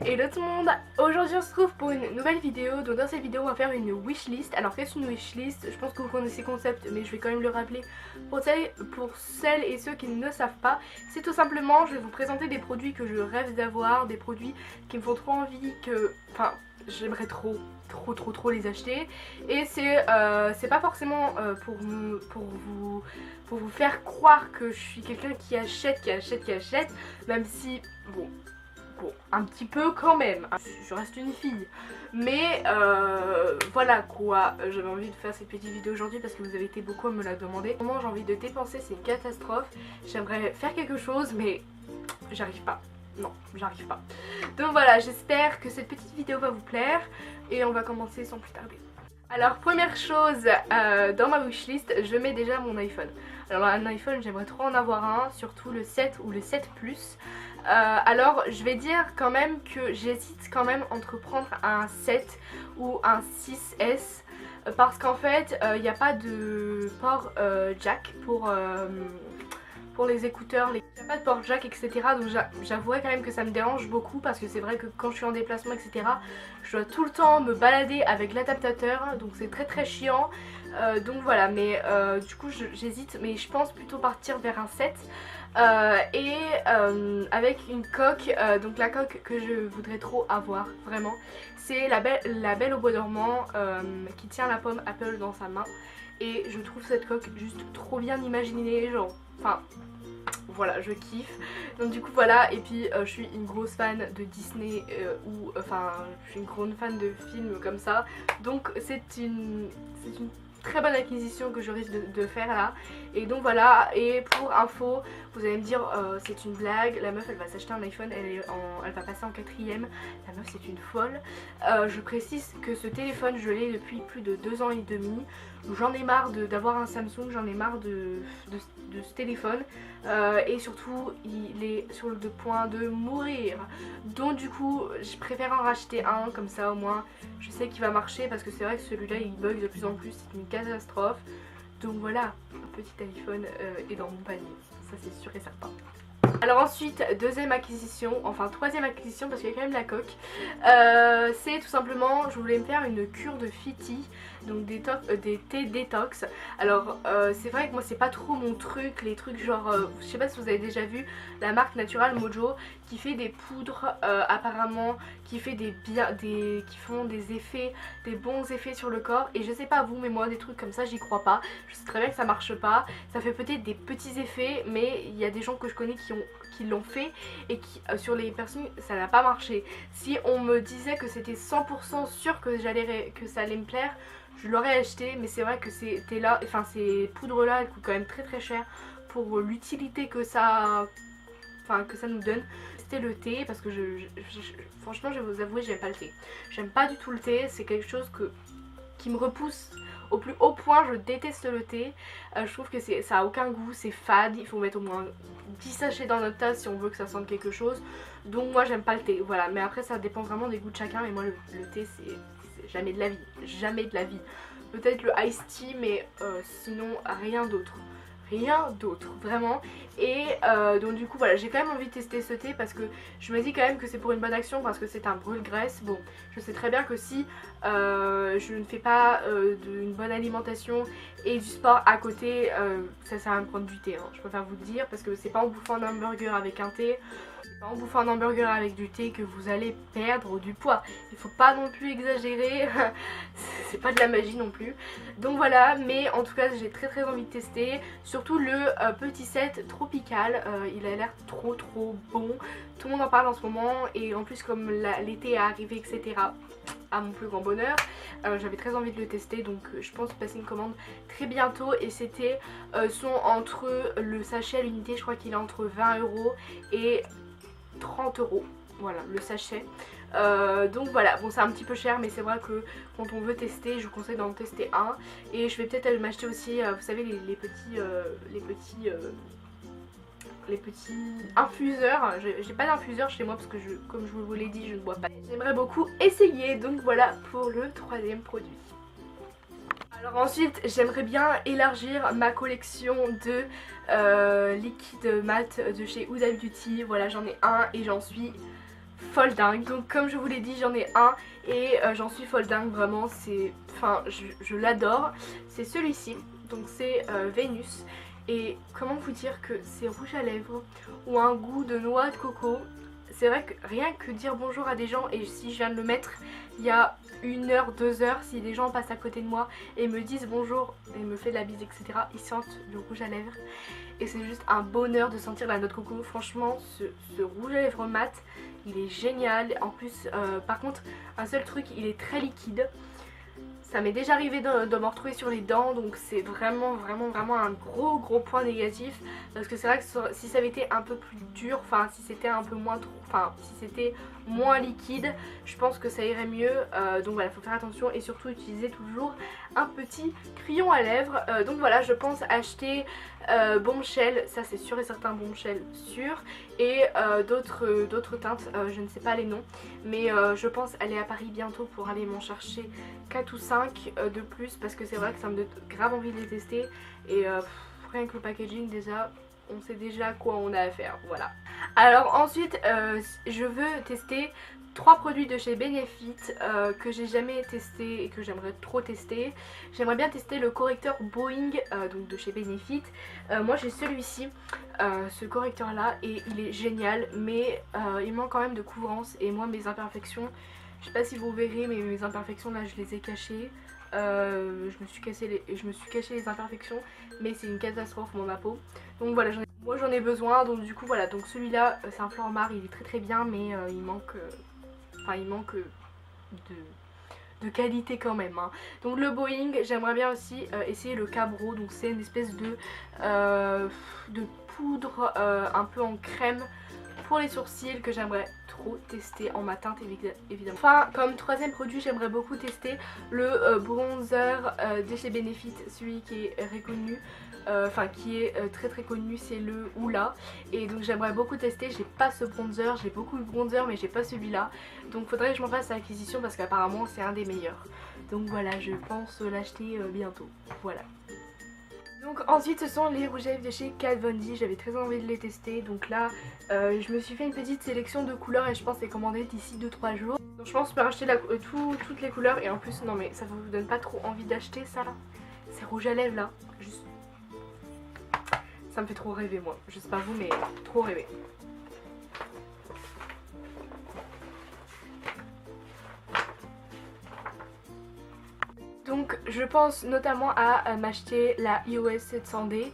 Hello tout le monde, aujourd'hui on se retrouve pour une nouvelle vidéo. Donc dans cette vidéo on va faire une wishlist. Alors qu'est-ce qu'une wishlist? Je pense que vous connaissez le concept mais je vais quand même le rappeler pour celles et ceux qui ne savent pas. C'est tout simplement, je vais vous présenter des produits que je rêve d'avoir, des produits qui me font trop envie, enfin j'aimerais trop les acheter. Et c'est pas forcément pour vous faire croire que je suis quelqu'un qui achète, même si bon, un petit peu quand même, je reste une fille. Mais voilà quoi, j'avais envie de faire cette petite vidéo aujourd'hui parce que vous avez été beaucoup à me la demander. Comment j'ai envie de dépenser, c'est une catastrophe. J'aimerais faire quelque chose mais j'arrive pas. Non, j'arrive pas. Donc voilà, j'espère que cette petite vidéo va vous plaire et on va commencer sans plus tarder. Alors première chose, dans ma wishlist, je mets déjà mon iPhone. Alors un iPhone, j'aimerais trop en avoir un, surtout le 7 ou le 7 Plus. Alors je vais dire quand même que j'hésite quand même entre prendre un 7 ou un 6S parce qu'en fait il n'y a pas de port jack pour les écouteurs, il n'y a pas de port jack, etc. Donc j'avouerais quand même que ça me dérange beaucoup parce que c'est vrai que quand je suis en déplacement, etc., je dois tout le temps me balader avec l'adaptateur, donc c'est très chiant. Donc voilà, mais du coup j'hésite, mais je pense plutôt partir vers un 7 avec une coque, donc la coque que je voudrais trop avoir vraiment, c'est la belle au bois dormant qui tient la pomme Apple dans sa main. Et je trouve cette coque juste trop bien imaginée, genre, enfin, voilà, je kiffe. Donc du coup voilà, et puis je suis une grosse fan de Disney enfin, je suis une grande fan de films comme ça. Donc c'est une très bonne acquisition que je risque de faire là. Et donc voilà, et pour info, vous allez me dire c'est une blague, la meuf elle va s'acheter un iPhone, elle va passer en 4ème, la meuf c'est une folle. Je précise que ce téléphone je l'ai depuis plus de 2 ans et demi. J'en ai marre d'avoir un Samsung, j'en ai marre de ce téléphone et surtout il est sur le point de mourir. Donc du coup je préfère en racheter un, comme ça au moins je sais qu'il va marcher parce que c'est vrai que celui-là il bug de plus en plus, c'est une catastrophe. Donc voilà, un petit iPhone est dans mon panier, ça c'est sûr et certain. Alors ensuite, deuxième acquisition, enfin troisième acquisition parce qu'il y a quand même la coque, c'est tout simplement, je voulais me faire une cure de Fiti, donc des thés détox. Alors c'est vrai que moi c'est pas trop mon truc, les trucs genre, je sais pas si vous avez déjà vu la marque Natural Mojo qui fait des poudres apparemment, qui font des effets, des bons effets sur le corps. Et je sais pas vous mais moi des trucs comme ça j'y crois pas, je sais très bien que ça marche pas, ça fait peut-être des petits effets mais il y a des gens que je connais qui l'ont fait et qui sur les personnes ça n'a pas marché. Si on me disait que c'était 100% sûr que ça allait me plaire, je l'aurais acheté, mais c'est vrai que ces poudres là elles coûtent quand même très cher pour l'utilité que ça nous donne. C'était le thé parce que franchement je vais vous avouer j'aime pas le thé. J'aime pas du tout le thé, c'est quelque chose qui me repousse au plus haut point, je déteste le thé. Je trouve que ça a aucun goût, c'est fade, il faut mettre au moins 10 sachets dans notre tasse si on veut que ça sente quelque chose. Donc moi j'aime pas le thé, voilà. Mais après ça dépend vraiment des goûts de chacun, et moi le thé c'est jamais de la vie, jamais de la vie. Peut-être le iced tea mais sinon rien d'autre. Rien d'autre, vraiment. Et donc du coup voilà, j'ai quand même envie de tester ce thé parce que je me dis quand même que c'est pour une bonne action, parce que c'est un brûle-graisse. Bon, je sais très bien que si je ne fais pas une bonne alimentation et du sport à côté, ça sert à me prendre du thé, hein, je préfère vous le dire, parce que c'est pas en bouffant un hamburger avec un thé, c'est pas en bouffant un hamburger avec du thé que vous allez perdre du poids. Il faut pas non plus exagérer, c'est pas de la magie non plus. Donc voilà, mais en tout cas j'ai très envie de tester, surtout le petit set tropical, il a l'air trop bon, tout le monde en parle en ce moment, et en plus comme l'été est arrivé, etc., à mon plus grand bonheur, j'avais très envie de le tester, donc je pense passer une commande très bientôt. Et c'était sont entre le sachet à l'unité, je crois qu'il est entre 20 € et 30 €, voilà le sachet. Donc voilà, bon c'est un petit peu cher mais c'est vrai que quand on veut tester, je vous conseille d'en tester un. Et je vais peut-être m'acheter aussi, vous savez les petits infuseurs. J'ai pas d'infuseur chez moi parce que comme je vous l'ai dit, je ne bois pas. J'aimerais beaucoup essayer, donc voilà pour le troisième produit. Alors ensuite j'aimerais bien élargir ma collection de liquides mat de chez Huda Beauty. Voilà, j'en ai un et j'en suis folle dingue. Donc comme je vous l'ai dit, j'en ai un et j'en suis folle dingue vraiment. C'est, enfin je l'adore. C'est celui-ci, donc c'est Vénus. Et comment vous dire que ces rouges à lèvres ont un goût de noix de coco. C'est vrai que rien que dire bonjour à des gens, et si je viens de le mettre il y a 1 heure, 2 heures, si des gens passent à côté de moi et me disent bonjour et me fait de la bise, etc., ils sentent le rouge à lèvres. Et c'est juste un bonheur de sentir la noix de coco. Franchement, ce rouge à lèvres mat, il est génial. En plus, par contre, un seul truc, il est très liquide. Ça m'est déjà arrivé de m'en retrouver sur les dents, donc c'est vraiment un gros point négatif. Parce que c'est vrai que si ça avait été un peu plus dur, enfin si c'était un peu moins trop, enfin si c'était moins liquide, je pense que ça irait mieux. Donc voilà, faut faire attention et surtout utiliser toujours un petit crayon à lèvres. Donc voilà, je pense acheter Bombshell, ça c'est sûr et certain, Bombshell sûr, et d'autres teintes, je ne sais pas les noms, mais je pense aller à Paris bientôt pour aller m'en chercher 4 ou 5 de plus, parce que c'est vrai que ça me donne grave envie de les tester. Et rien que le packaging, déjà on sait déjà à quoi on a affaire, voilà. Alors ensuite je veux tester 3 produits de chez Benefit que j'ai jamais testé et que j'aimerais trop tester. J'aimerais bien tester le correcteur Boeing donc de chez Benefit. Moi j'ai celui-ci, ce correcteur là, et il est génial, mais il manque quand même de couvrance. Et moi mes imperfections, je sais pas si vous verrez, mais mes imperfections là je les ai cachées. Je me suis caché les imperfections, mais c'est une catastrophe moi ma peau. Donc voilà, moi j'en ai besoin, donc du coup voilà, donc celui-là c'est un Flormar, il est très bien, mais il manque de qualité quand même, hein. Donc le Boeing, j'aimerais bien aussi essayer le Cabro, donc c'est une espèce de poudre un peu en crème pour les sourcils que j'aimerais trop tester en ma teinte évidemment. Enfin, comme troisième produit, j'aimerais beaucoup tester le bronzer de chez Benefit, celui qui est reconnu, enfin qui est très connu, c'est le Hoola. Et donc j'aimerais beaucoup tester. J'ai pas ce bronzer, j'ai beaucoup de bronzer mais j'ai pas celui-là, donc faudrait que je m'en fasse à l'acquisition parce qu'apparemment c'est un des meilleurs. Donc voilà, je pense l'acheter bientôt, voilà. Donc ensuite ce sont les rouges à lèvres de chez Kat Von D, j'avais très envie de les tester. Donc là je me suis fait une petite sélection de couleurs et je pense les commander d'ici 2-3 jours. Donc je pense que je peux racheter toutes les couleurs. Et en plus non mais ça vous donne pas trop envie d'acheter ça là, ces rouges à lèvres là, juste ça me fait trop rêver moi, je sais pas vous mais trop rêver. Donc je pense notamment à m'acheter la iOS 700D,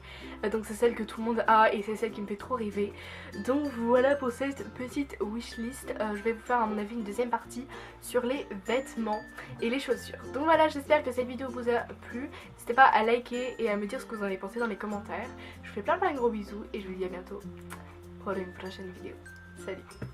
donc c'est celle que tout le monde a et c'est celle qui me fait trop rêver. Donc voilà pour cette petite wishlist. Je vais vous faire à mon avis une deuxième partie sur les vêtements et les chaussures. Donc voilà, j'espère que cette vidéo vous a plu. N'hésitez pas à liker et à me dire ce que vous en avez pensé dans les commentaires. Je vous fais plein de gros bisous et je vous dis à bientôt pour une prochaine vidéo. Salut!